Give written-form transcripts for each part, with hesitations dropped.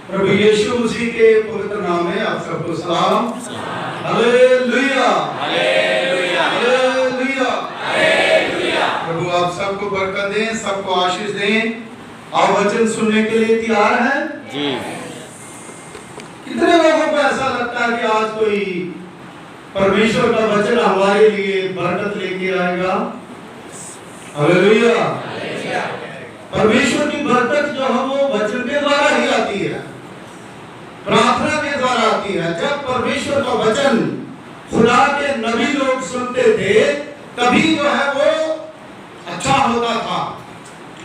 प्रभु यीशु मसीह के पवित्र नाम में आप सबको सलाम। Hallelujah, hallelujah, hallelujah, hallelujah. प्रभु आप सबको बरकत दें, सबको आशीष दें। आप वचन सुनने के लिए तैयार हैं जी? कितने लोगों को ऐसा लगता है कि आज कोई परमेश्वर का वचन हमारे लिए बरकत लेके आएगा? हालेलुया। परमेश्वर की बरकत जो है वो वचन के द्वारा ही आती है, प्रार्थना के द्वारा आती है। जब परमेश्वर का वचन खुदा के नबी लोग सुनते थे तभी जो है वो अच्छा होता था,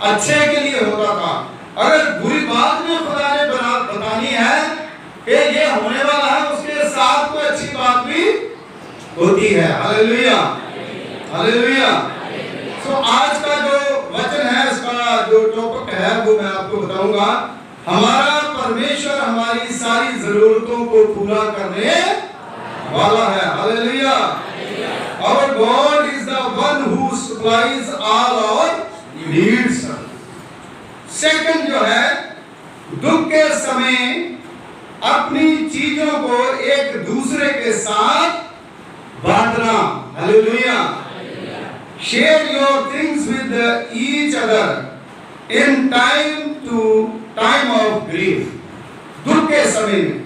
अच्छे के लिए होता था। अगर बुरी बात में खुदा ने बतानी है कि ये होने वाला है, उसके साथ कोई अच्छी बात भी होती है। Hallelujah, hallelujah. तो आज का जो वचन है, इसका जो टॉपिक है वो मैं आपको बताऊंगा। हमारा परमेश्वर हमारी सारी जरूरतों को पूरा करने वाला है। Hallelujah. Our God is the one who supplies all our needs. Second जो है, दुख के समय अपनी चीजों को एक दूसरे के साथ बांटना। Hallelujah. Share your things with each other in time of grief. दुख के समय में।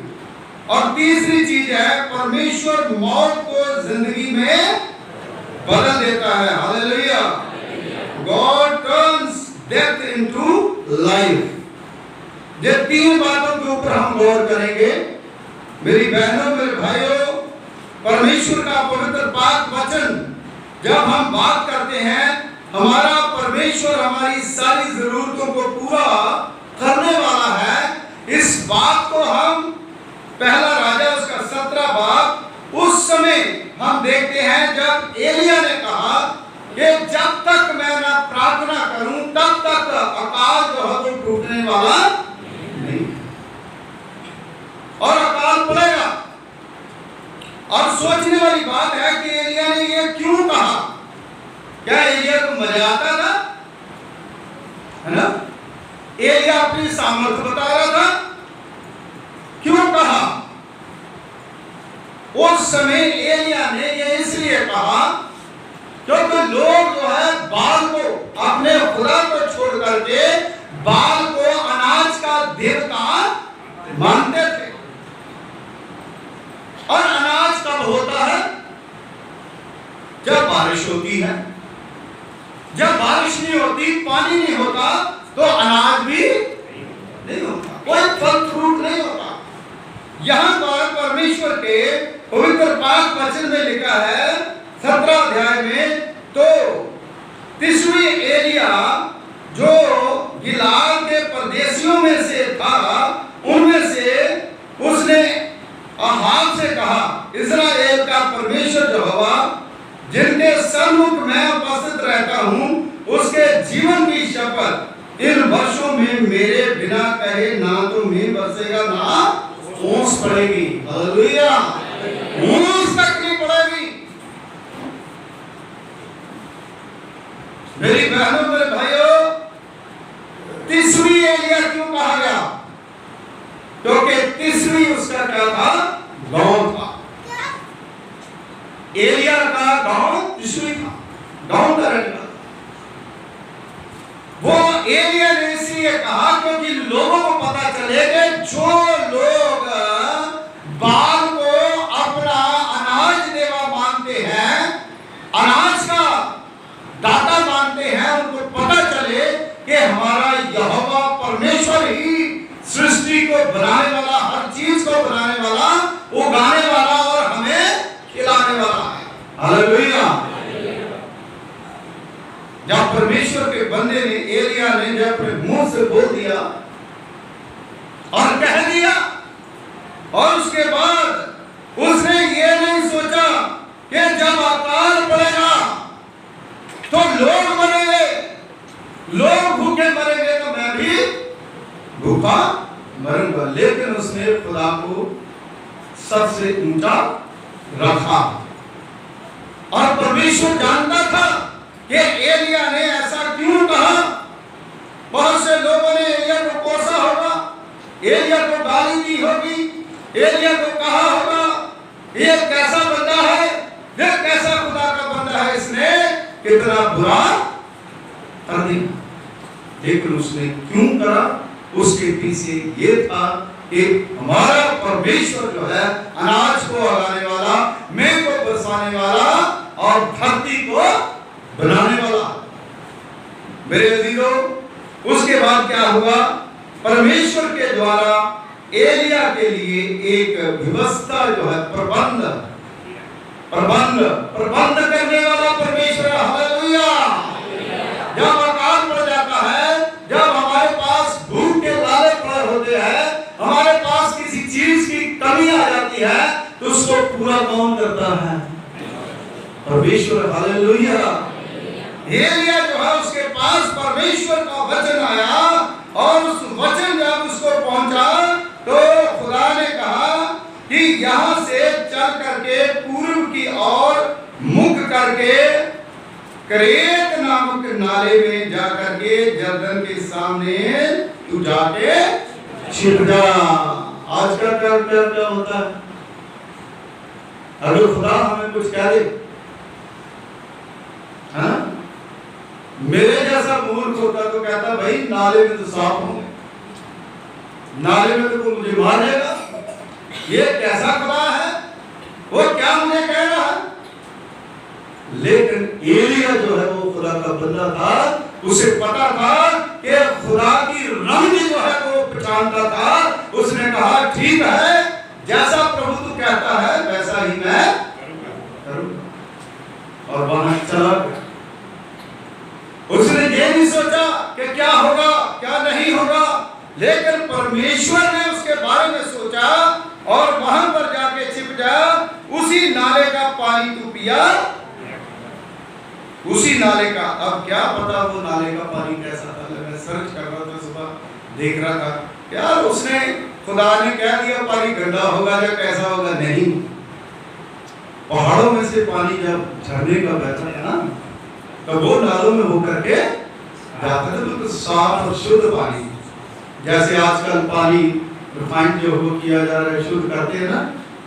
और तीसरी चीज है, परमेश्वर मौत को जिंदगी में बदल देता है। Hallelujah. God turns death into life. ये तीन बातों के ऊपर हम गौर करेंगे। मेरी बहनों, मेरे भाइयों, परमेश्वर का पवित्र पाक वचन जब हम बात करते हैं, हमारा परमेश्वर हमारी सारी जरूरतों को पूरा करने वाला है। इस बात को हम पहला राजा उसका 17 बाब उस समय हम देखते हैं जब एलिया ने कहा कि जब तक मैं ना प्रार्थना करूं तब तक अकाल जो है वो टूटने वाला नहीं, और अकाल पड़ेगा। और सोचने वाली बात है कि एलिया ने ये क्यों कहा? क्या एलिया को मजा आता था? है ना? एलिया अपनी सामर्थ्य बता रहा था। क्यों कहा? उस समय एलिया ने ये इसलिए कहा क्योंकि लोग जो है बाल को, अपने खुदा को छोड़ करके बाल को अनाज का देवता मानते थे। और अनाज कब होता है? जब बारिश होती है। जब बारिश नहीं होती, पानी नहीं होता, तो अनाज भी नहीं होता, कोई फल फ्रूट नहीं होता। यहां पर परमेश्वर के पवित्र पाक वचन में लिखा है 17 अध्याय में, तो तिसवी एलिया जो गिलाद के परदेशियों में से था, उनमें से उसने अहाब से कहा, इस्राएल का परमेश्वर यहोवा जिनके सन्मुख मैं उपस्थित रहता हूं, उसके जीवन की शपथ, इन वर्षों में मेरे बिना कहे ना तो मींह बरसेगा ना ओस पड़ेगी। हालेलुया। ओस तक नहीं पड़ेगी। मेरी बहनों, मेरे भाइयों, तीसरी एलिया क्यों कहा गया? क्योंकि तीसरी उसका क्या था? गांव था। एलिया का गांव तीसरी था, गांव का रहने वाला। वो एलिया ने इसलिए कहा क्योंकि लोगों को पता चले कि जो लोग बाल को अपना अनाज देवा मानते हैं, अनाज का दाता मानते हैं, उनको पता चले कि हमारा यहोवा परमेश्वर ही सृष्टि को बनाने वाला, हर चीज को बनाने वाला, उगाने वाला और हमें खिलाने वाला है। हालेलुया। जब परमेश्वर के बंदे ने, एलिया ने जब अपने मुंह से बोल दिया और कह दिया, और उसके बाद उसने ये नहीं सोचा कि जब अकाल पड़ेगा तो लोग मरेंगे, लोग भूखे मरेंगे तो मैं भी भूखा मरूंगा। लेकिन उसने खुदा को सबसे ऊंचा रखा। और परमेश्वर जानता था कि एलिया ने ऐसा क्यों कहा। बहुत से लोगों ने एलिया को कोसा होगा एलिया को गाली दी होगी, एलिया को कहा होगा ये कैसा बंदा है, ये कैसा खुदा का बंदा है, इसने कितना बुरा कर दिया। लेकिन उसने क्यों करा, उसके पीछे ये था कि हमारा परमेश्वर जो है अनाज को उगाने वाला, मेघ को बरसाने वाला और धरती को बनाने वाला। मेरे अजीजों, उसके बाद क्या हुआ, परमेश्वर के द्वारा एलिया के लिए एक व्यवस्था जो है, प्रबंध करने वाला परमेश्वर, हालेलुया। जब अकाल पड़ जाता है, जब हमारे पास भूख के लाले पड़े होते हैं, हमारे पास किसी चीज की कमी आ जाती है, तो उसको पूरा कौन करता है? परमेश्वर, हालेलुया। एलिया जो है उसके पास परमेश्वर का वचन आया और उस वचन जब उसको पहुंचा तो खुदा ने कहा कि यहां से चल करके पूर्व की ओर मुख करके करेत नामक नाले में जा करके जर्दन के सामने तू जाके छिप जा। आज का क्या होता है, अगर खुदा हमें कुछ कह दे, हाँ, मेरे जैसा मूर्ख होता तो कहता भाई नाले में तो सांप होंगे, नाले में तो कोई मुझे मार देगा, ये कैसा खुदा है, वो क्या मुझे कह रहा है। लेकिन एलिया जो है वो खुदा का बंदा था, उसे पता था कि खुदा की रंग जो है वो पहचानता था। उसने कहा ठीक है, जैसा प्रभु तू कहता है वैसा ही मैं करूंगा, और वहां चला गया। उसने ये नहीं सोचा कि क्या होगा क्या नहीं होगा, लेकिन परमेश्वर ने उसके बारे में सोचा और वहां पर जाके छिप जा। उसी नाले का पानी तू पिया, उसी नाले का। अब क्या पता वो नाले का पानी कैसा था, मैं सर्च कर रहा था, सुबह देख रहा था यार, उसने खुदा ने कह दिया पानी गंदा होगा या कैसा होगा, नहीं। पहाड़ों में से पानी जब झरने का बहता है ना, तो वो नालों में होकर के जाता है, तो साफ और शुद्ध पानी। जैसे आजकल पानी रिफाइंड जो हो किया जा रहा है, शुद्ध करते हैं ना,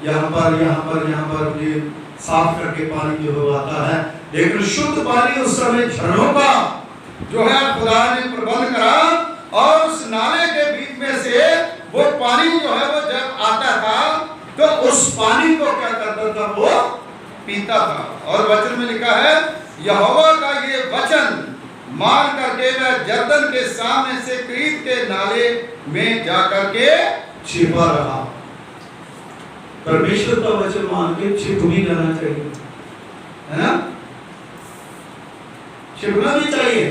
यहाँ पर ये साफ करके पानी जो हो आता है। लेकिन शुद्ध पानी उस समय झरनों का जो है खुदा ने प्रबंध करा, और उस नाले के बीच में से वो पानी जो है वो जब आता था तो उस पानी को क्या करता था, वो पीता था। और वचन में लिखा है, यहोवा का ये वचन मान करके वह जर्दन के सामने से क्रीत के नाले में जाकर के छिपा रहा। परमेश्वर का वचन मान के छिप भी जाना चाहिए, है ना, छिपना भी चाहिए,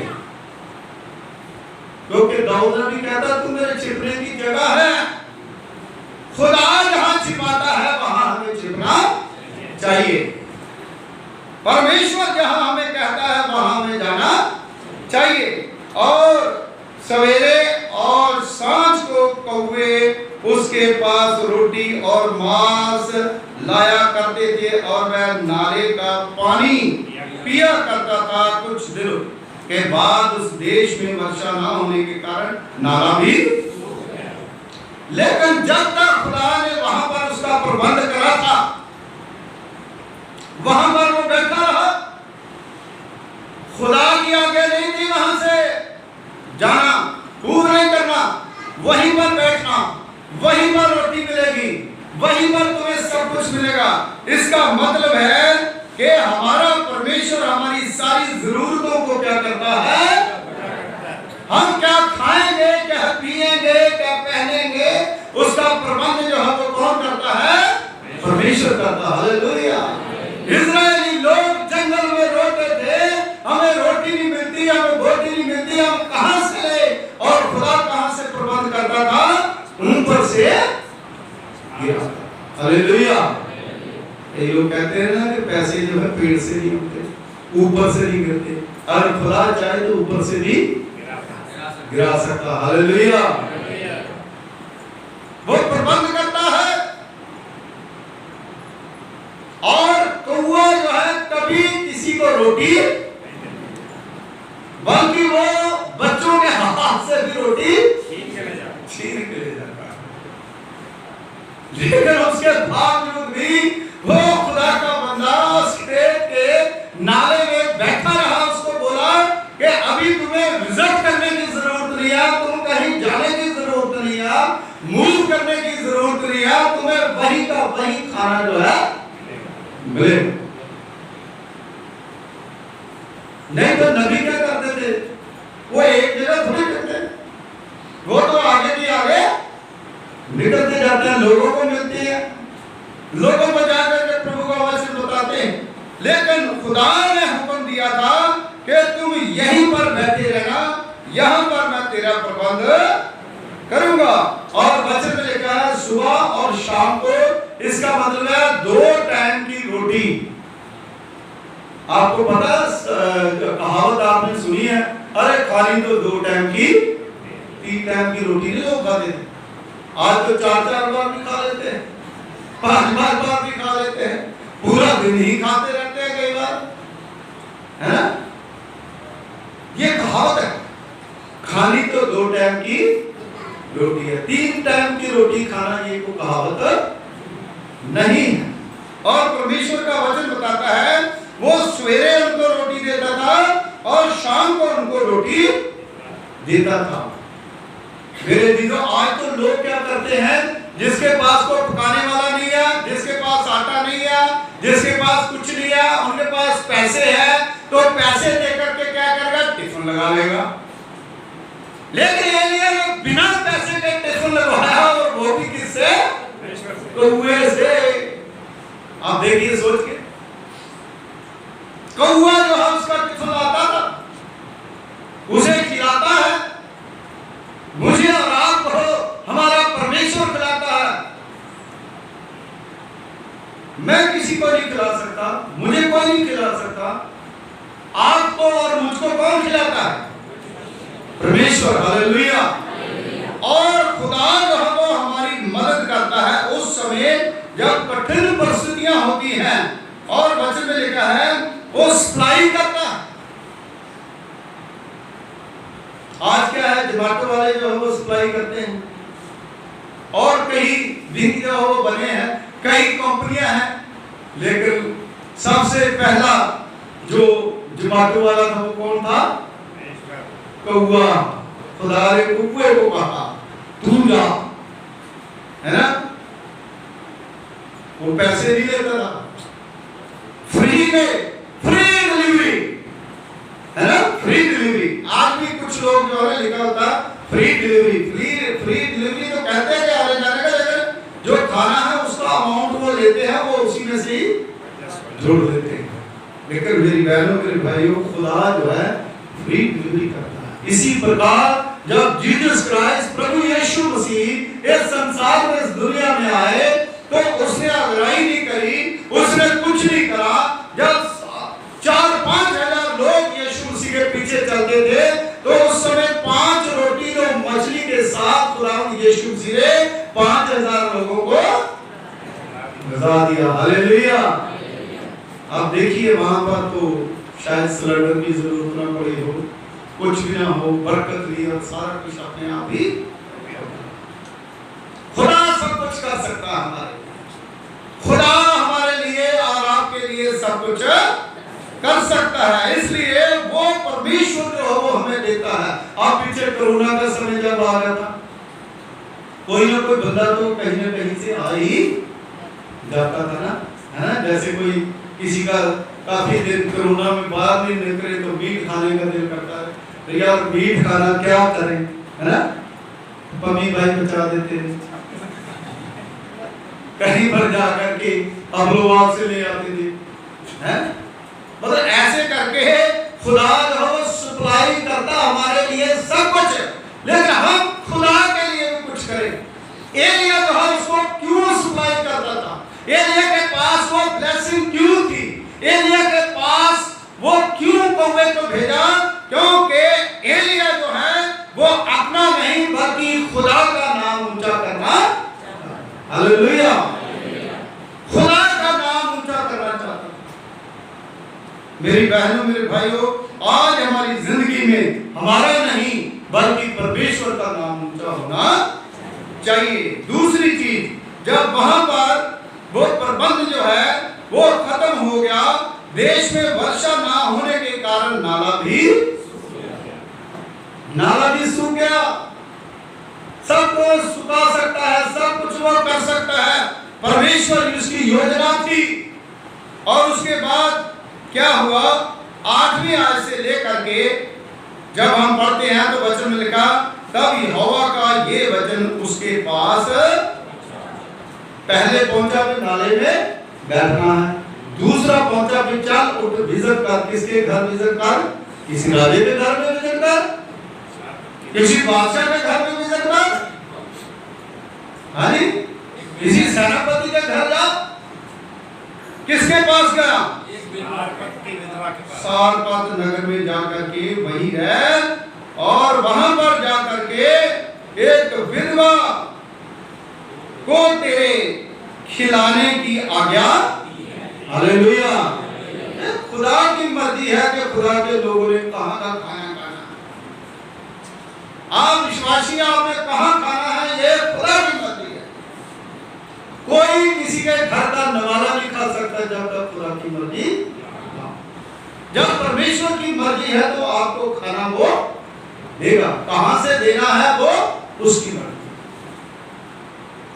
क्योंकि दाऊद भी कहता तू मेरे छिपने की जगह है। खुदा जहां छिपाता है वहां हमें छिपना चाहिए। परमेश्वर जहां हमें कहता है वहां हमें जाना चाहिए। और सवेरे और सांझ को कौवे उसके पास रोटी और मांस लाया करते थे, और वह नाले का पानी पिया करता था। कुछ दिनों के बाद उस देश में वर्षा न होने के कारण नाला भी, लेकिन जब तक खुदा ने वहां पर उसका प्रबंध करा था, वहां पर वो बैठा रहा। खुदा की आज्ञा नहीं थी वहां से जाना, कूद नहीं करना, वहीं पर बैठना, वहीं पर रोटी मिलेगी, वहीं पर तुम्हें सब कुछ मिलेगा। इसका मतलब है कि हमारा परमेश्वर हमारी सारी जरूरतों को क्या करता है, हम क्या खाएंगे, क्या पिएंगे, क्या पहनेंगे, उसका प्रबंध जो है वो कौन करता है, परमेश्वर करता है। हालेलुया। इजरायली लोग जंगल में रोते थे, हमें रोटी नहीं मिलती, हमें बोटी नहीं मिलती, हम कहां से ले, और खुदा कहां से प्रबंध करता था, ऊपर से गिरा। हालेलुया। ये लोग कहते हैं ना कि पैसे जो है पेड़ से नहीं उगते, ऊपर से नहीं गिरते, अगर खुदा चाहे तो ऊपर से भी गिरा सकता। हालेलुया। वो प्रबंध करता है। और कौवा जो है कभी किसी को रोटी, बल्कि वो बच्चों के हाथ से भी रोटी छीन के ले जाता है। लेकिन उसके बावजूद भी वो खुदा का बंदा उस खेत के नाले में बैठा रहा। उसको बोला कि अभी तुम्हें विजिट करने की जरूरत नहीं है, तुम कहीं जाने की जरूरत नहीं है, मूव करने की जरूरत नहीं है, तुम्हें वही का वही खाना जो है मिले। नहीं तो नबी क्या करते थे, वो एक जगह थोड़ी करते, वो तो आगे की आगे निकलते जाते हैं, लोगों को मिलते हैं, लोगों को जाकर के प्रभु का वचन बताते हैं। लेकिन खुदा ने हुक्म दिया था कि तुम यहीं पर बैठे रहना, यहां पर मैं तेरा प्रबंध करूंगा। और वचन में लिखा है सुबह और शाम को, इसका मतलब है 2 टाइम की रोटी। आपको पता कहावत आपने सुनी है, अरे खाली तो 2 टाइम की 3 टाइम की रोटी नहीं लोग खाते थे, आज तो 4-4 बार भी खा लेते हैं, 5 बार भी खा लेते हैं, पूरा दिन ही खाते रहते हैं कई बार, है ना। ये कहावत है, खाली तो 2 टाइम की रोटी है, 3 टाइम की रोटी खाना ये कोई कहावत नहीं है। और परमेश्वर का वचन बताता है वो सवेरे उनको रोटी देता था और शाम को उनको रोटी देता था। मेरे दीदों, आज तो लोग क्या करते हैं, जिसके पास कोई पकाने वाला नहीं है, जिसके पास आटा नहीं है, जिसके पास कुछ नहीं है, उनके पास पैसे है तो पैसे देकर के क्या करेगा, टिफिन लगा लेगा। लेकिन एलिया ने बिना पैसे के टिफिन लगवाया, और वो भी किससे, कौवे से। आप देखिए सोच के, कौवा जो है उसका टिफिन आता था, उसे खिलाता है, मुझे और आपको हमारा परमेश्वर खिलाता है। मैं किसी को नहीं खिला सकता, मुझे कोई नहीं खिला सकता, आपको और मुझको कौन खिलाता है, परमेश्वर। हालेलुया। और खुदा जो है वो हमारी मदद करता है उस समय जब कठिन परिस्थितियां होती हैं, और वचन में लिखा है वो सप्लाई करता है। आज क्या है, जोमेटो वाले जो है वो सप्लाई करते हैं, और कई दिन जो है वो बने हैं, कई कंपनियां हैं, लेकिन सबसे पहला जो जोमेटो वाला था वो कौन था, कौवा। खुदा ने कौवे को कहा तू जा, है ना, वो पैसे नहीं लेता था, फ्री में, फ्री डिलीवरी, है ना, फ्री डिलीवरी। आज भी कुछ लोग जो है लिखा होता फ्री डिलीवरी, फ्री डिलीवरी तो कहते हैं कि आने जाने का, लेकिन जो खाना है उसका अमाउंट वो लेते हैं, वो उसी में से ही जोड़ देते हैं। लेकिन मेरी बहनों मेरे भाइयों, खुदा जो है फ्री डिलीवरी करता है। इसी प्रकार जब जीसस क्राइस्ट प्रभु यीशु मसीह इस संसार में, इस दुनिया में आए, तो उसने लड़ाई नहीं करी, उसने कुछ नहीं करा। जब 4-5 हजार लोग यीशु मसीह के पीछे चलते थे, तो उस समय 5 रोटी और मछली के साथ खुदावंद यीशु मसीह ने 5000 लोगों को गजा दिया। हालेलुया। अब देखिए वहां पर तो शायद सिलेंडर की जरूरत ना पड़ी हो, कुछ भी ना हो, बरकत भी और सारा कुछ अपने आप ही, खुदा सब कुछ कर सकता है हमारे, खुदा हमारे लिए और आपके लिए सब कुछ कर सकता है। इसलिए वो परमेश्वर जो है वो हमें देता है। आप पीछे कोरोना का समय जब आ गया था, कोई ना कोई बंदा तो कहीं ना कहीं से आ ही जाता था ना, है ना। जैसे कोई किसी का काफी दिन कोरोना में बाहर नहीं निकले तो मीट खाने का दिल करता है, तो यार मीट खाना क्या करें, है ना, पम्मी भाई बचा देते हैं, कहीं पर जाकर के हम लोग आपसे ले आते थे, हैं। मतलब ऐसे करके खुदा जो है सप्लाई करता हमारे लिए सब कुछ, लेकिन हम खुदा के लिए भी कुछ करें। एलिया जो है उसको क्यों सप्लाई करता था, एलिया के पास वो ब्लेसिंग क्यों थी, एलिया के पास वो क्यों कौवे को भेजा, क्योंकि एलिया जो है वो अपना नहीं बल्कि खुदा का नाम ऊंचा करना, हालेलुया, खुदा का नाम ऊंचा करना चाहता। मेरी बहनों मेरे भाइयों, आज हमारी जिंदगी में हमारा नहीं बल्कि परमेश्वर का नाम ऊंचा होना चाहिए। दूसरी चीज जब वहां पर वो प्रबंध जो है वो खत्म हो गया, देश में वर्षा ना होने के कारण नाला भी सूख गया। सब कुछ सुखा सकता है, सब कुछ वो कर सकता है, परमेश्वर की उसकी योजना थी। और उसके बाद क्या हुआ, 8वीं आयत से लेकर के जब हम पढ़ते हैं तो वचन में लिखा, तब यहोवा का ये वचन उसके पास पहले पहुंचा कि नाले में बैठना है, दूसरा पहुंचा कि चल उठ विजिट कर, किसके घर विजिट कर, किसी राजे के घर में विजिट कर, किसी बादशाह के घर में विजिट कर, हां, किसी सेनापति के घर जा। किसके पास गया? सारपत नगर में जाकर के वही रह, और वहां पर जाकर के एक विधवा को तेरे खिलाने की आज्ञा। हालेलुया। खुदा की मर्जी है कि खुदा के लोगों ने कहां का खाना खाना, आप विश्वासी आपने कहां खाना है, ये खुदा की मर्जी है। कोई किसी के घर का नवाला नहीं खा सकता जब तक खुदा की मर्जी। जब परमेश्वर की मर्जी है तो आपको खाना वो देगा, कहां से देना है वो उसकी मर्जी।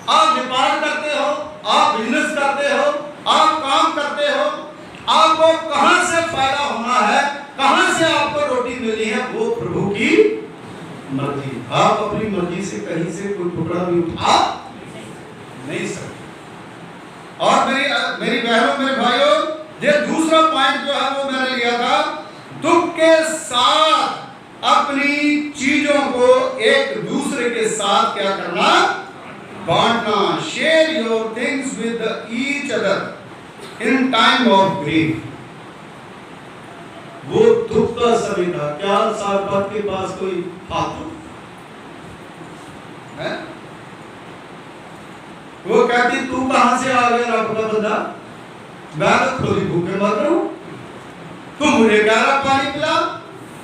आप व्यापार करते हो, आप बिजनेस करते हो, आप काम करते हो, आपको कहां से फायदा होना है, कहां से आपको रोटी मिलनी है, वो प्रभु की मर्जी। आप अपनी मर्जी से कहीं से कोई टुकड़ा भी उठा नहीं सकते। और मेरी बहनों, मेरे भाइयों, ये दूसरा पॉइंट जो है वो मैंने लिया था, दुख के साथ अपनी चीजों को एक दूसरे के साथ क्या करना, बांटना। Share your things with each other in time of grief. वो दुख का समय था, क्या सारपत के पास कोई फालतू है? वो कहती तू कहां से आ गया रब का बंदा, मैं तो खुद ही भूखे मर रहा हूं, तू मुझे कह रहा पानी पिला,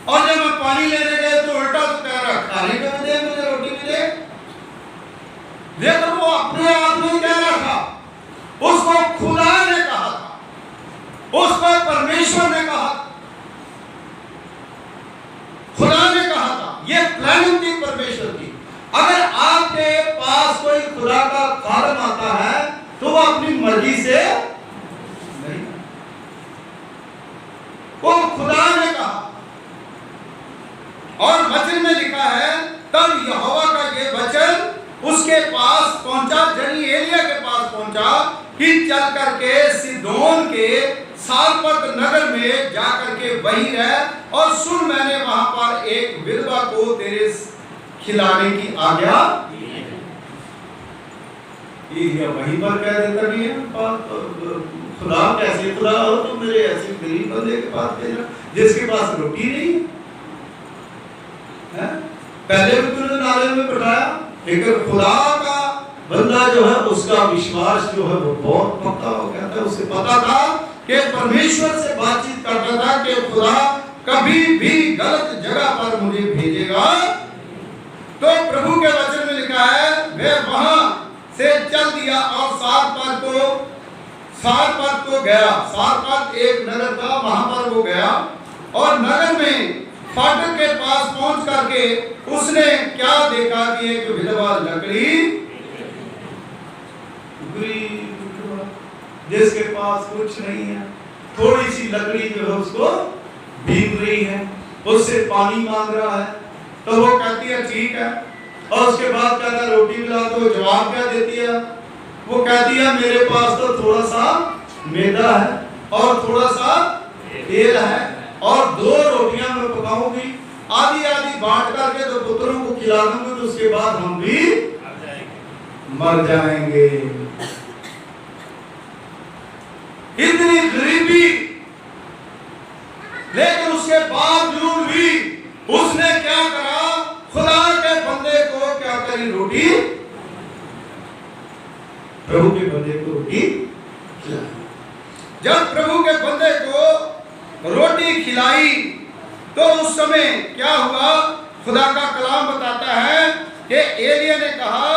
और जब मैं पानी लेने गए तो उल्टा तो कह रहा खाने को भी दे, मुझे रोटी भी दे। लेकिन वो अपने आप में कह रहा था, उसको खुदा ने कहा था, उसको परमेश्वर ने कहा, खुदा ने कहा था। ये प्लानिंग थी परमेश्वर की। अगर आपके पास कोई खुदा का खादम आता है तो वो अपनी मर्जी से नहीं, वो खुदा ने कहा। और वचन में लिखा है, तब यहोवा का ये वचन उसके पास पहुंचा, जनी एलिया के पास पहुंचा कि चल करके सिदोन के सारपत नगर में जाकर के वहीं रह, और सुन मैंने वहां पर एक विधवा को तेरे खिलाने की आज्ञा। ये वहीं पर कह देता नहीं है, खुदा कैसे खुदा हो तो मेरे ऐसे गरीब बंदे के पास भेजना जिसके पास रोटी नहीं है। पहले भी तुमने नाले में बैठाया, लेकिन खुदा का बंदा जो है उसका विश्वास जो है वो बहुत पक्का हो गया था। उसे पता था कि परमेश्वर से बातचीत करता था कि खुदा कभी भी गलत जगह पर मुझे भेजेगा। तो प्रभु के वचन में लिखा है, वह वहां से चल दिया और सारपत को गया। सारपत एक नगर था, वहां पर वो गया, और नगर में फाटक के पास पहुंच करके उसने क्या देखा कि एक विधवा लकड़ी, जिसके पास कुछ नहीं है, थोड़ी सी लकड़ी जो है उसको भीग रही है, उससे पानी मांग रहा है। तो वो कहती है ठीक है, और उसके बाद कहता है रोटी मिला। तो जवाब क्या देती है, वो कहती है मेरे पास तो थोड़ा सा मैदा है और थोड़ा सा तेल है, और 2 रोटियां मैं पकाऊंगी, आधी आधी बांट करके तो पुत्रों को खिला दूंगी, तो उसके बाद हम भी मर जाएंगे। इतनी गरीबी, लेकिन उसके बावजूद भी उसने क्या करा, खुदा के बंदे को क्या करी, रोटी, प्रभु के बंदे को रोटी खिलाई। जब प्रभु के बंदे को रोटी खिलाई तो उस समय क्या हुआ, खुदा का कलाम बताता है कि एलिया ने कहा,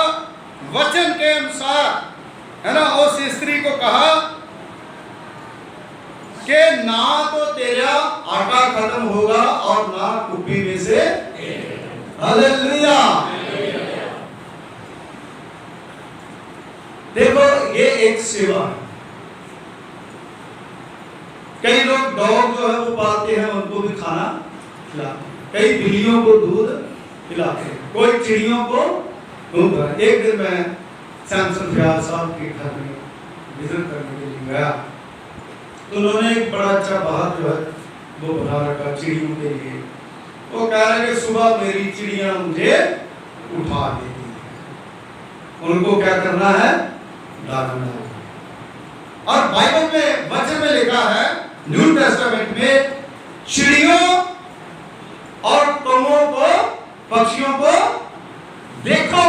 वचन के अनुसार है ना, उस स्त्री को कहा कि ना तो तेरा आटा खत्म होगा और ना कुप्पी में से। हालेलुया। देखो ये एक सेवा है। कई लोग डॉग जो है वो पालते हैं, उनको भी खाना खिलाते हैं, कई बिल्लियों को दूध खिलाते हैं, कोई चिड़ियों को दूध। एक दिन मैं सैमसन फ्याल साहब के घर में विजिट करने के लिए गया, तो उन्होंने एक बड़ा अच्छा बाहर जो है वो बना रखा चिड़ियों के लिए। वो कह रहे कि सुबह मेरी चिड़िया मुझे उठा देती है, उनको क्या करना है, डालना है। और बाइबल में वचन में लिखा है, न्यू टेस्टामेंट में, चिड़ियों और कौओं को, पक्षियों को देखो।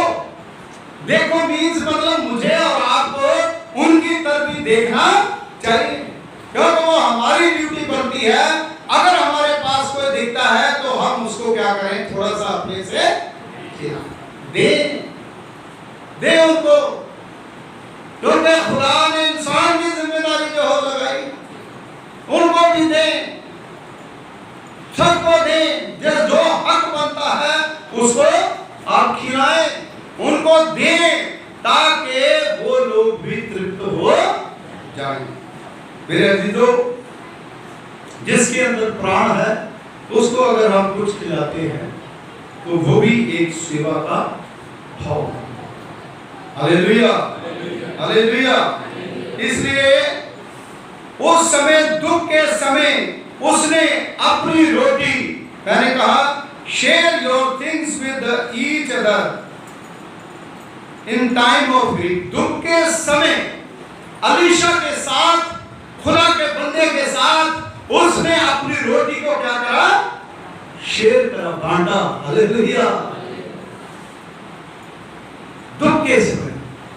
देखो मीन्स मतलब मुझे और आपको उनकी तरफ भी देखना चाहिए, क्योंकि वो हमारी ड्यूटी बनती है। अगर हमारे पास कोई दिखता है तो हम उसको क्या करें, थोड़ा सा अपने से दे उनको, क्योंकि खुदा ने इंसान की जिम्मेदारी जो हो लगाई, उनको भी दें, सबको दें। जो हक बनता है उसको आप खिलाएं, उनको दें, ताकि वो लोग भी तृप्त हो जाएं। मेरे अजीजों, जिसके अंदर प्राण है उसको अगर हम कुछ खिलाते हैं तो वो भी एक सेवा का भाव है। Hallelujah, hallelujah. इसलिए उस समय, दुख के समय, उसने अपनी रोटी, मैंने कहा share your things with each other in time of grief. दुख के समय अलीशा के साथ, खुदा के बंदे के साथ उसने अपनी रोटी को क्या करा, शेयर करा, बांटा। हालेलुया। दुख के समय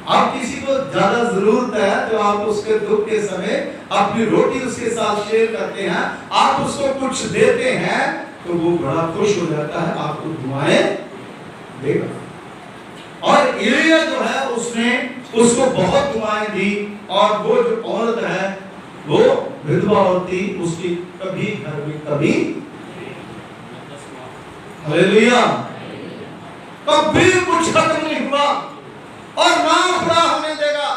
आप किसी को ज्यादा जरूरत है तो आप उसके दुख के समय अपनी रोटी उसके साथ शेयर करते हैं, आप उसको कुछ देते हैं तो वो बड़ा खुश हो जाता है, आपको दुआएं देगा। और एलिया जो है उसने उसको बहुत दुआएं दी, और वो जो औरत है वो विधवा औरत थी, उसकी कभी घर में कभी, हालेलुया, कभी कुछ खत्म नहीं हुआ और ना खुदा होने देगा,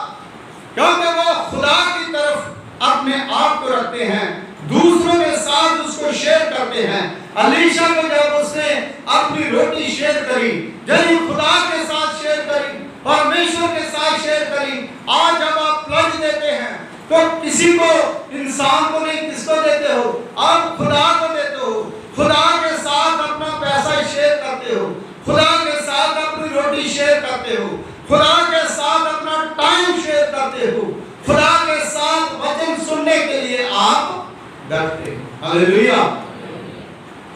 क्योंकि वो खुदा की तरफ अपने आप को रखते हैं, दूसरों के साथ उसको शेयर करते हैं। अलीशा को जब उसने अपनी रोटी शेयर करी, जब खुदा के साथ शेयर करी, परमेश्वर के साथ शेयर करी। आज जब आप प्लज देते हैं तो किसी को, इंसान को नहीं, किसको देते हो, आप खुदा को देते हो। खुदा के साथ अपना पैसा शेयर करते हो, खुदा के साथ अपनी रोटी शेयर करते हो, खुदा के साथ अपना टाइम शेयर करते हो, खुदा के साथ वचन सुनने के लिए आप डरते हो। हालेलुया।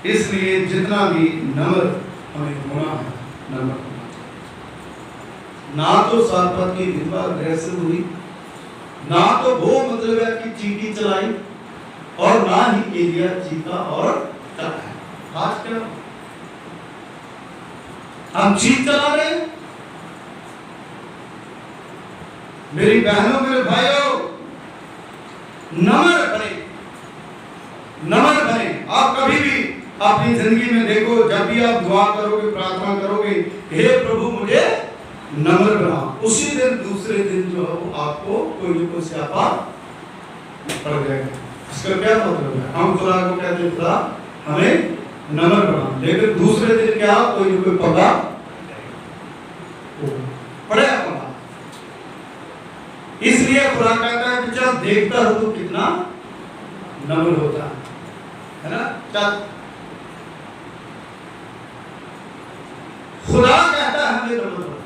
इसलिए जितना भी नम्र हमें होना है, नम्र होना चाहिए। ना तो सारपत की विधवा अग्रेसिव हुई, ना तो वो मतलब है कि चीटी चलाई, और ना ही एलिया चीता और चलाया। आज क्या हम चीत चला रहे हैं? मेरी बहनों, मेरे भाइयों, नम्र बने, नम्र बने। आप कभी भी अपनी जिंदगी में देखो, जब भी आप दुआ करोगे, प्रार्थना करोगे, हे प्रभु मुझे नम्र बना, उसी दिन दूसरे दिन जो है आपको कोई न कोई स्यापा पड़ जाएगा। इसका क्या मतलब है? हम खुदा को कहते हैं खुदा हमें नम्र बना, लेकिन दूसरे दिन क्या, कोई न कोई पगा पड़ेगा। इसलिए खुदा कहता है कि जब देखता हो तो कितना नम्र होता है ना। चल, खुदा कहता है हमें नम्र बनो,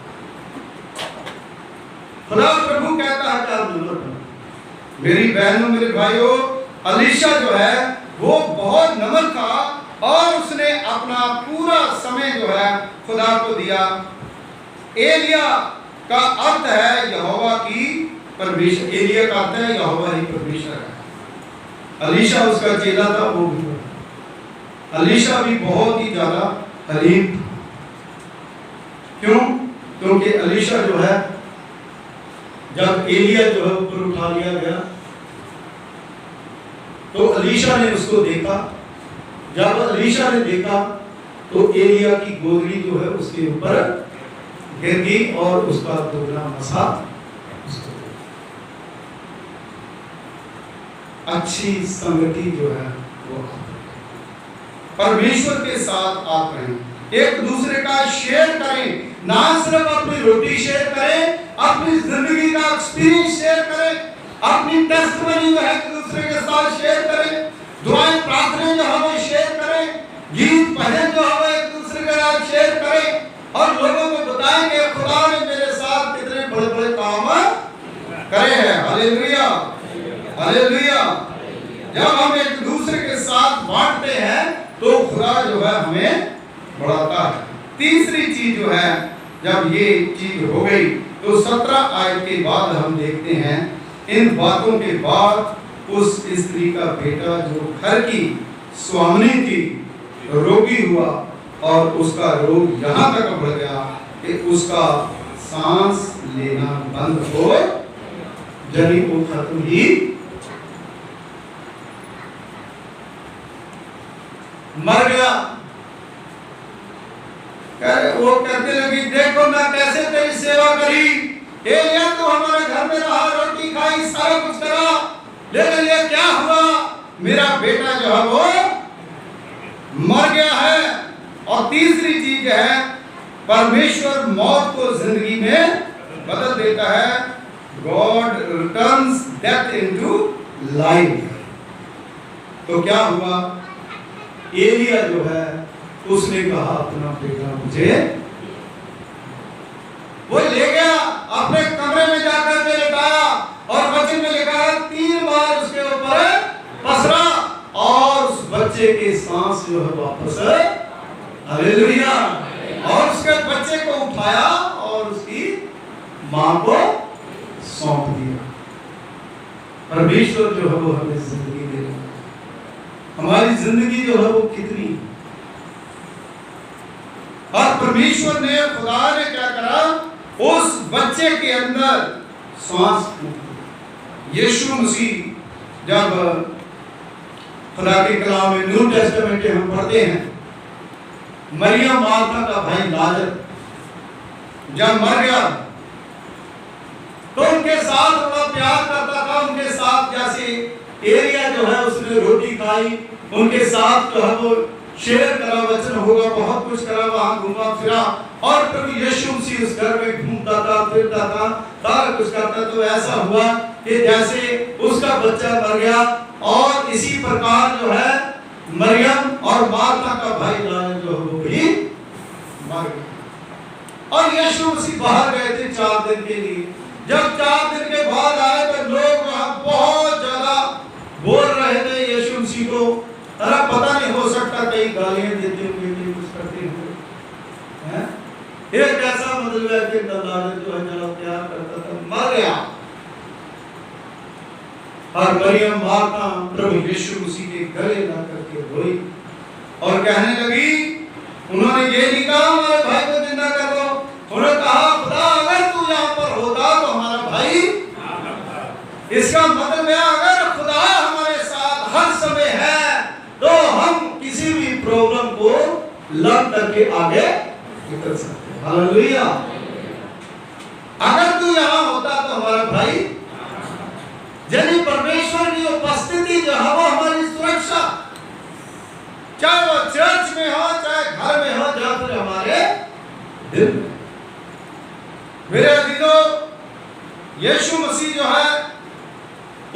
खुदा प्रभु कहता है कि आप नम्र बनो। मेरी बहनों, मेरे भाइयों, अलीशा जो है वो बहुत नम्र था, और उसने अपना पूरा समय जो है खुदा को दिया। एलिया का अर्थ है यहोवा की परमेश्वर, एलिया का अर्थ है यहोवा ही परमेश्वर है। अलीशा उसका चेला था, वो भी अलीशा भी बहुत ही ज्यादा हलीम था। क्यों? क्योंकि अलीशा जो है जब एलिया जो है ऊपर उठा लिया गया तो अलीशा ने उसको देखा। जब अलीशा ने देखा तो एलिया की गोदड़ी जो है उसके ऊपर गिर गई और उसका दुगना मसा अच्छी संगति जो है वो परमेश्वर के साथ आप रहें, एक दूसरे का शेयर करें, ना सिर्फ अपनी रोटी शेयर करें, अपनी जिंदगी का एक्सपीरियंस शेयर करें, अपनी टेस्टमनी जो है एक दूसरे के साथ शेयर करें, दुआएं प्रार्थनाएं जो हमें शेयर करें, गीत भजन जो हमें एक दूसरे के साथ शेयर करें और लोगों को बताएं कि खुदा ने मेरे साथ कितने बड़े-बड़े काम करे हैं। Hallelujah, hallelujah. जब हम एक दूसरे के साथ बांटते हैं तो खुदा जो है हमें बढ़ाता है। तीसरी चीज जो है, जब ये चीज हो गई तो 17 आयत के बाद हम देखते हैं, इन बातों के बाद उस स्त्री का बेटा जो घर की स्वामिनी थी रोगी हुआ और उसका रोग यहाँ तक बढ़ गया कि उसका सांस लेना बंद हो, जनी को खत्म ही मर गया। वो कहते लगी, देखो मैं कैसे तेरी सेवा करी, एलिया तो हमारे घर में रहा, रोटी खाई, सारा कुछ करा, लेकिन ये क्या हुआ, मेरा बेटा जो है वो मर गया है। और तीसरी चीज है, परमेश्वर मौत को जिंदगी में बदल देता है। God returns death into life. तो क्या हुआ, एलिया जो है उसने कहा अपना बेटा मुझे, वो ले गया अपने कमरे में जाकर के लेटाया और वचन में लिखा है 3 बार उसके ऊपर पसरा और उस बच्चे के सांस जो है वापस, हालेलुया, और उसके बच्चे को उठाया और उसकी मां को सौंप दिया। परमेश्वर जो है वो हमें जिंदगी दे रहा है। हमारी जिंदगी जो है वो कितनी, और परमेश्वर ने, खुदा ने क्या करा, उस बच्चे के अंदर सांस फूंक। यीशु मसीह जब खुदा के कलाम में न्यू टेस्टामेंट में हम पढ़ते हैं, मरियम मार्था का भाई लाजर जब मर गया तो उनके साथ बड़ा प्यार करता था, उनके साथ जैसे एलिया जो है उसने रोटी खाई, उनके साथ जो है वो शेयर करा, वचन होगा, बहुत कुछ करा, वहां घूमा फिरा और प्रभु यीशु मसीह उस घर में घूमता था, फिरता था, सारा कुछ करता। तो ऐसा हुआ कि जैसे उसका बच्चा मर गया और इसी प्रकार जो है मरियम और मार्था का भाई लाजर जो है वो भी मर गया। और यीशु मसीह बाहर गए थे 4 दिन के लिए। जब 4 दिन के बाद आए तो लोग वहां बहुत ज्यादा बोल रहे थे यीशु मसीह को, अरे पता नहीं, हो सकता कई गालियां देते होंगे, कुछ करते होंगे, हैं? एक ऐसा मतलब है कि लाजर जो है जरा प्यार करता था, मर गया। और मरियम मार्था प्रभु यीशु मसीह के गले ला करके रोई और कहने लगी, उन्होंने ये नहीं कहा हमारे भाई को जिंदा कर दो, उन्होंने कहा खुदा अगर तू यहाँ पर होता तो हमारा भाई, इसका मतलब है अगर खुदा हमारे साथ हर समय है तो हम किसी भी प्रॉब्लम को लड़ करके आगे निकल सकते हैं। हालेलुया। अगर तू यहाँ होता तो हमारा भाई, यानी परमेश्वर की उपस्थिति जो है वो हमारी सुरक्षा, चाहे वो चर्च में हो, चाहे घर में हो, या फिर हमारे दिल में। मेरे अजीजों, यीशु मसीह जो है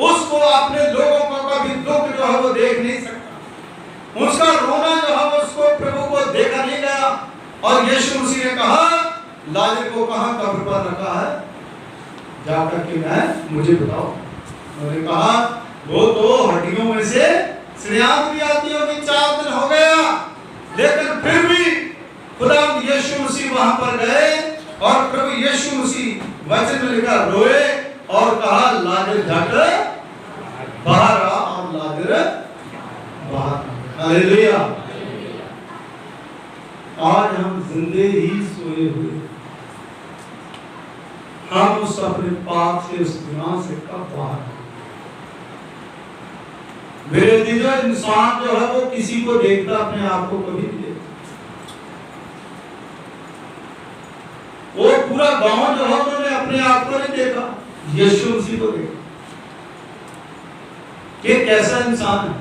उसको अपने लोगों को कभी दुख जो है वो देख नहीं सकता, उसका रोना जो है वो उसको प्रभु को देखा नहीं गया। और यीशु मसीह ने कहा, लाजर को कहां कब्र पर रखा है, जाकर के मैं मुझे बताओ। उन्होंने कहा वो तो हड्डियों में से सिड़ियात भी आती होगी, 4 दिन हो गया, लेकिन फिर भी खुदा यीशु मसीह वहां पर गए और प्रभु यीशु मसीह वचन में लिखा रोए और कहा लाजर झट बाहर आ, और लाजर बाहर। हालेलुया। आज हम जिंदे ही सोए हुए, हम उस अपने पाप से, उस गुनाह से कब बाहर आए। मेरे दीजिए, इंसान जो है वो किसी को देखता, अपने आप को कभी नहीं देखता। वो पूरा गांव जो है उन्होंने अपने आप को नहीं देखा, यीशु मसीह को देखा। ये कैसा इंसान है।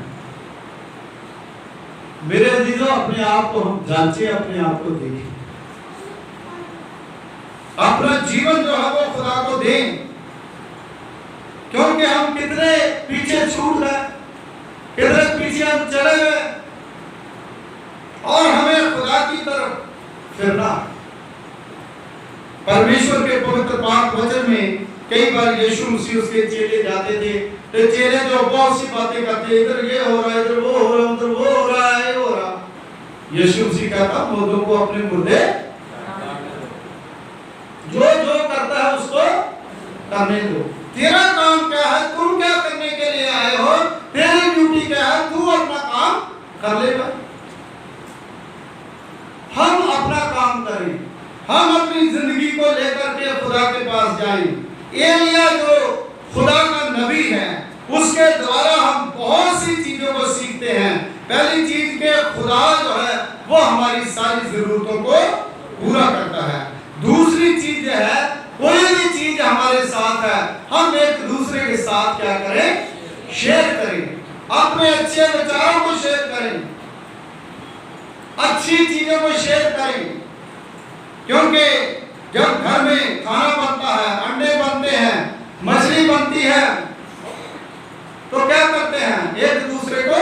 मेरे अजीजों, अपने आप को हम जांचे, अपने आप को देखें, अपना जीवन जो है वो खुदा को दें, क्योंकि हम कितने पीछे छूट रहे, कितने पीछे हम चले गए और हमें खुदा की तरफ फिरना। परमेश्वर के पवित्र पाक वचन में कई बार यीशु मसीह उसके चेले जाते थे, तो चेले जो बहुत सी बातें करते, इधर ये हो रहा है, इधर वो हो रहा है, उधर वो हो रहा है, ये हो रहा। यीशु मसीह कहता, मुर्दों को अपने मुर्दे, जो जो करता है उसको करने दो। तेरा काम क्या है, तुम क्या करने के लिए आए हो, तेरी ड्यूटी क्या है, तू अपना काम कर लेगा। हम अपना काम करें, हम अपनी जिंदगी को लेकर के खुदा के पास जाएं। एलिया जो खुदा का नबी है, उसके द्वारा हम बहुत सी चीजों को सीखते हैं। पहली चीज के खुदा जो है वो हमारी सारी जरूरतों को पूरा करता है। दूसरी चीज है, कोई भी चीज हमारे साथ है, हम एक दूसरे के साथ क्या करें, शेयर करें, अपने अच्छे विचारों को शेयर करें, अच्छी चीजों को शेयर करें। क्योंकि जब घर में खाना बनता है, अंडे बनते हैं, मछली बनती है, तो क्या करते हैं, एक दूसरे को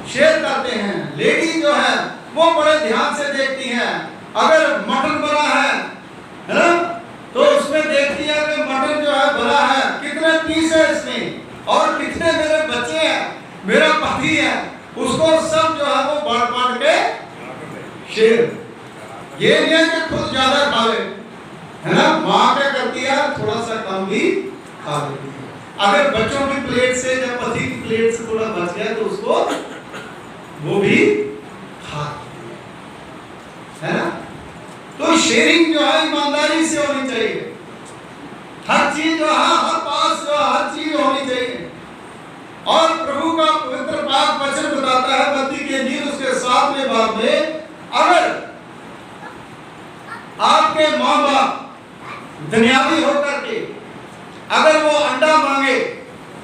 शेयर करते हैं। लेडी जो है वो बड़े ध्यान से देखती है। अगर मटन बना है ना, तो उसमें देखती है कि मटन जो है बना है, कितने पीस है इसमें और कितने मेरे बच्चे हैं, मेरा पति है, उसको सब जो है वो बांट बांट के शेयर। ये नहीं है कि खुद ज्यादा खा ले, है ना। माँ क्या करती है, थोड़ा सा कम भी खा लेती है। अगर बच्चों की प्लेट से या पति की प्लेट से थोड़ा बच गया तो उसको वो भी खा है ना। तो शेयरिंग जो है ईमानदारी से होनी चाहिए। हर चीज जो है, हर पास जो हर चीज होनी चाहिए। और प्रभु का पवित्र पाक वचन बताता है मत्ती के इंजील उसके 7वें बाब में, अगर आपके माँ बाप दुनियावी होकर के अगर वो अंडा मांगे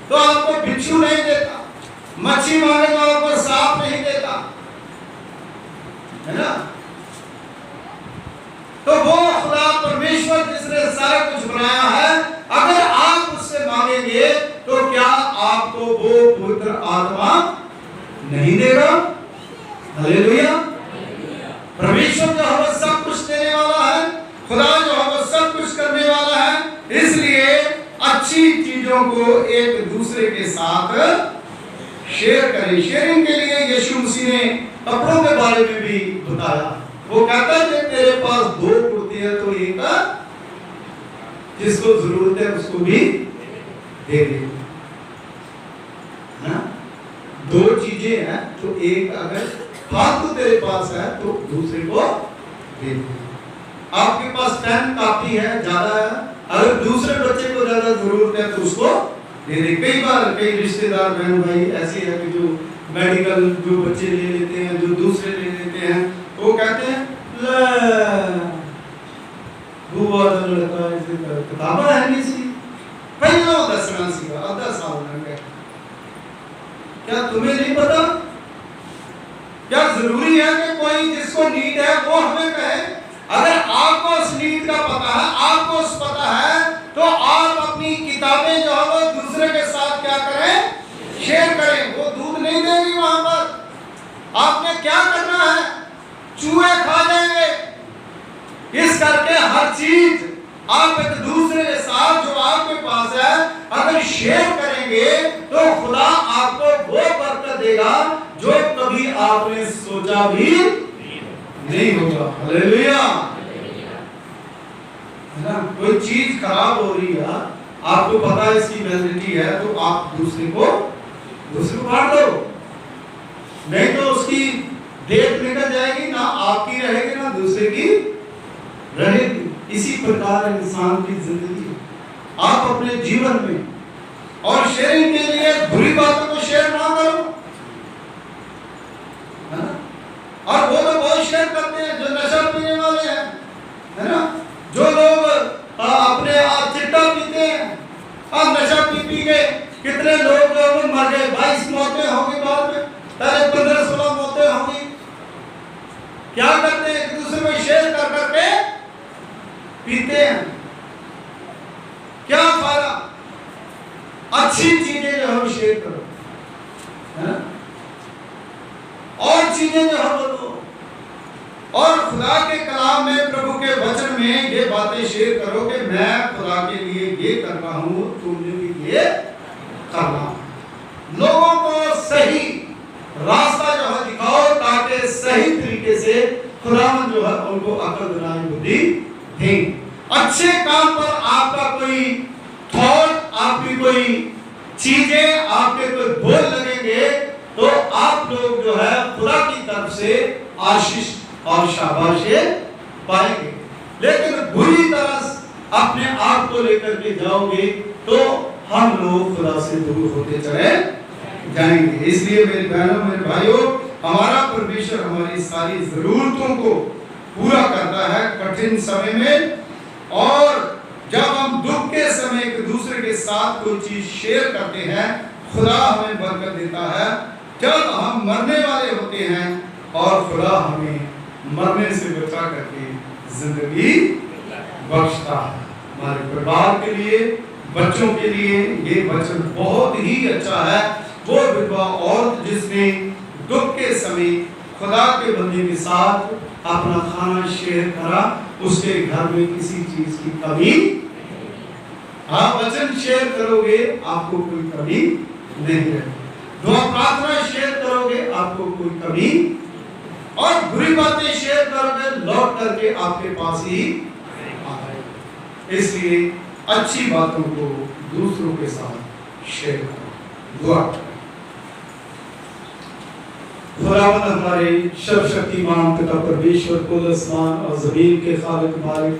तो आपको भिक्षु नहीं देता, मच्छी मांगे तो आपको सांप नहीं देता, है ना। तो वो खुदा परमेश्वर जिसने सारा कुछ बनाया है, अगर आप उससे मांगेंगे तो क्या आपको वो पवित्र आत्मा नहीं देगा। हालेलुया। परमेश्वर जो है सब कुछ देने वाला है, खुदा जो है वो सब कुछ करने वाला है। इसलिए अच्छी चीजों को एक दूसरे के साथ शेयर करें। शेयरिंग के लिए यीशु मसीह ने कपड़ों के बारे में भी बताया। वो कहता है कि तेरे पास 2 कुर्ते हैं तो एक जिसको जरूरत है उसको भी दे दे ना। 2 चीजें हैं तो एक अगर फालतू तेरे पास है तो दूसरे को दे दे। आपके पास पेन कापी है ज्यादा है, अगर दूसरे बच्चे को ज्यादा जरूरत है तो उसको दे दे। कई बार कई रिश्तेदार बहन भाई ऐसे है कि जो मेडिकल जो बच्चे ले लेते हैं, जो दूसरे ले लेते हैं, वो कहते हैं बुआ किताबा है नहीं सी पहले दसना सी आधा साल में। क्या तुम्हें नहीं पता, क्या जरूरी है कि कोई जिसको नीड है वो हमें कहे। अगर आपको उस नीड का पता है, आपको उस पता है, तो आप अपनी किताबें जो है वो दूसरे के साथ क्या करें, शेयर करें। वो दूध नहीं देगी वहां पर, आपने क्या करना है, चूहे खा जाएंगे। इस करके हर चीज आप एक दूसरे के साथ जो आपके पास है अगर शेयर करेंगे तो खुदा आपको वो बरकत देगा जो कभी आपने सोचा भी नहीं होगा। हालेलुया। है ना। कोई चीज खराब हो रही है, आपको पता है इसकी वैलिडिटी है, तो आप दूसरे को बांट दो, नहीं तो उसकी डेट निकल जाएगी, ना आपकी रहेगी ना दूसरे की रहेगी। इसी प्रकार इंसान की जिंदगी आप अपने जीवन में और शेयरिंग के लिए बुरी बातों को शेयर ना करो, है ना। और वो लोग बहुत शेयर करते हैं जो नशा पीने वाले हैं, है ना। जो लोग अपने आप चिट्टा पीते हैं, अब नशा पी के कितने लोग मर गए, 22 मौतें होंगी बाद में, पहले 15-16 मौतें होंगी। क्या करते हैं, एक दूसरे में शेयर कर करके पीते हैं। क्या फायदा, अच्छी चीजें जो हम शेयर करो, है ना, और चीजें जो हम बोलो, और खुदा के कलाम में प्रभु के वचन में ये बातें शेयर करो कि मैं खुदा के लिए ये कर रहा हूं, तुमने भी ये करना। लोगों को सही रास्ता जो है दिखाओ ताकि सही तरीके से खुदावंद जो है उनको अकल दिलाई बुद्धि दें। अच्छे काम पर आपका कोई थॉट, आपकी कोई चीजें, आपके कोई बोल लगेंगे तो आप लोग जो है खुदा की तरफ से आशीष और शाबाशी पाएंगे। लेकिन बुरी तरह अपने आप को लेकर के जाओगे तो हम लोग खुदा से दूर होते चले जाएंगे। इसलिए मेरे बहनों, मेरे भाइयों, हमारा परमेश्वर हमारी सारी जरूरतों को पूरा करता है कठिन समय में। और जब हम दुख के समय एक दूसरे के साथ कोई चीज शेयर करते हैं, खुदा हमें बरकत देता है। जब हम मरने वाले होते हैं और खुदा हमें मरने से बचा करके जिंदगी बख्शता है। हमारे परिवार के लिए, बच्चों के लिए ये वचन बहुत ही अच्छा है। वो विधवा औरत जिसने दुख के समय खुदा के बंदे के साथ अपना खाना शेयर करा, उसके घर में किसी चीज की कमी, आप वचन शेयर करोगे आपको कोई कमी नहीं रहेगी, दुआ प्रार्थना शेयर करोगे आपको कोई कमी, और बुरी बातें शेयर करोगे लौट करके आपके पास ही आएगी। इसलिए अच्छी बातों को दूसरों के साथ शेयर करो। दुआ। खुदावंद हमारे सर्वशक्तिमान पिता परमेश्वर, कुल आसमान और जमीन के खालिक मालिक,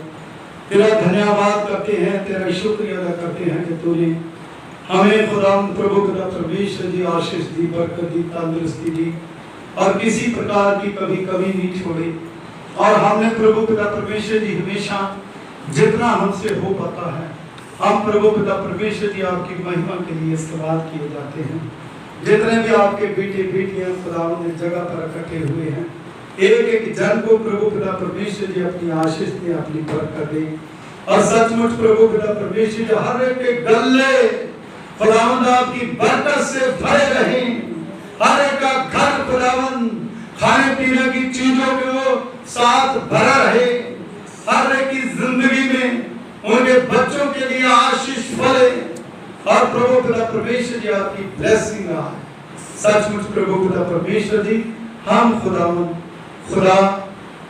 तेरा धन्यवाद करते हैं, तेरा शुक्रिया अदा करते हैं कि तूने हमें खुदावंद प्रभु पिता परमेश्वर जी आशीष दी, बरकत दी, तंदुरुस्ती दी और किसी प्रकार की कभी कभी नहीं छोड़ी। और हमने प्रभु पिता परमेश्वर जी हमेशा जितना हमसे हो पाता है, हम प्रभु पिता परमेश्वर जी आपकी महिमा के लिए इस्तेमाल किए जाते हैं। जितने भी आपके बेटे बेटियां खुदावंद इस जगह पर इकट्ठे हुए हैं, एक एक जन को प्रभु पिता परमेश्वर जी अपनी आशीष दे, अपनी बरकत दे। और सचमुच प्रभु पिता परमेश्वर जी हर एक के गले खुदावंद आपकी बरकत से भरे रहें। हर एक का घर खुदावंद खाने पीने की चीजों के वो साथ भरा रहे। हर एक की जिंदगी में उनके बच्चों के लिए आशीष फले और प्रभु पिता परमेश्वर जी आपकी ब्लेसिंग आए। सचमुच प्रभु पिता परमेश्वर जी, हम खुदावंद खुदा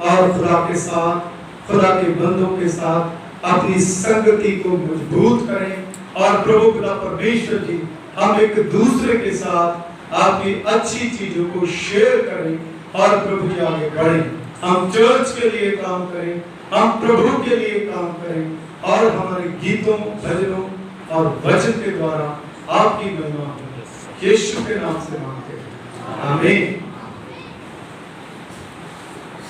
और खुदा के साथ, खुदा के बंदों के साथ अपनी संगति को मजबूत करें और प्रभु पिता परमेश्वर जी हम एक दूसरे के साथ आपकी अच्छी चीजों को शेयर करें और प्रभु जी आगे बढ़ें। हम चर्च के लिए काम करें, हम प्रभु के लिए काम करें और हमारे गीतों, भजनों और वचन के द्वारा आपकी महिमा हो। यीशु के नाम से मांगते हैं, आमीन।